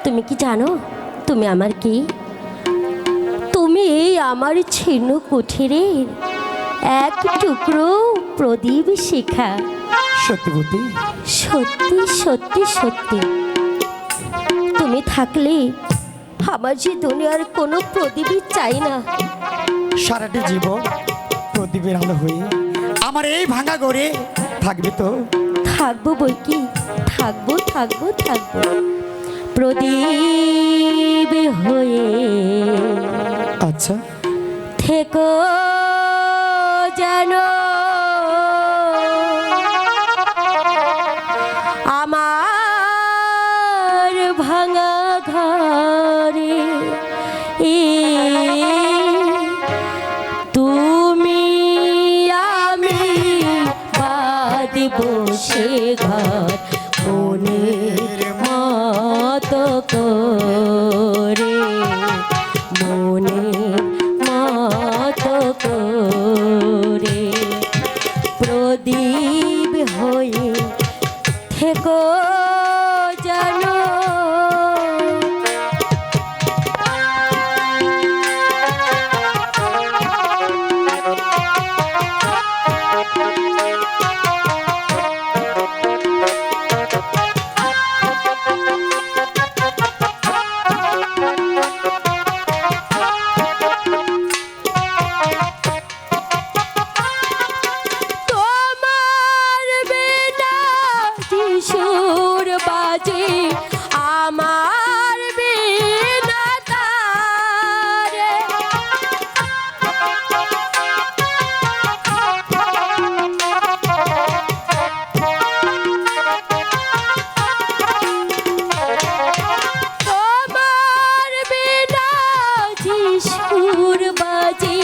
তুমি কি জানো তুমি আমার কি? তুমি আমার ছিন্ন কুঠিরের এক টুকরো প্রদীপ শিখা। সত্যি বলতে? সত্যি সত্যি সত্যি। তুমি থাকলে আমার যে দুনিয়ার কোনো প্রদীপই চাই না। সারাটি জীবন প্রদীপের আলো হয়ে আমার এই ভাঙা ঘরে থাকবে তো? থাকবো বই কি, থাকবো থাকবো থাকবো প্রদীপ হয়ে। আচ্ছা, থেকো যেন আমার ভাঙা ঘরে। তুমি আমি বাঁধব সে ঘর মনের মতো করে, মনের মতো করে প্রদীপ হয়ে থেকো জানো। সুর বাজে আমার বিনা তারে, তোমার বিনা যে সুর বাজে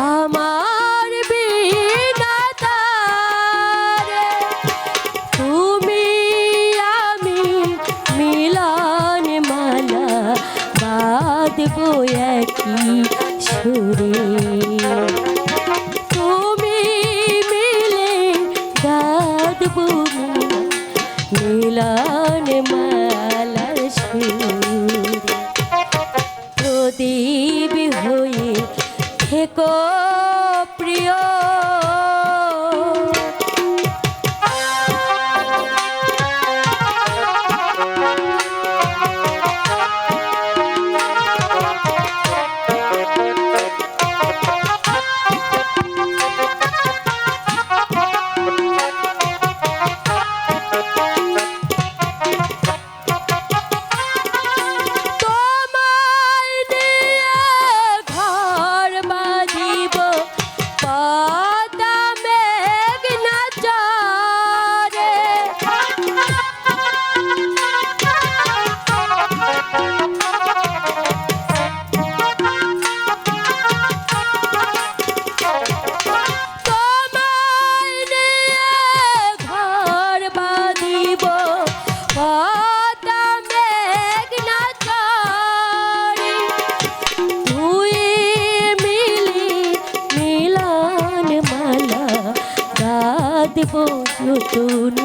আমার বিনা তারে। তুমি আমি মিলন মালা বাঁধবো একই সুরে, তুমি মিলে গাঁথবো মিলন মালার সুরে। প্রদীপ হয়ে থেকো প্রিয়। নতুন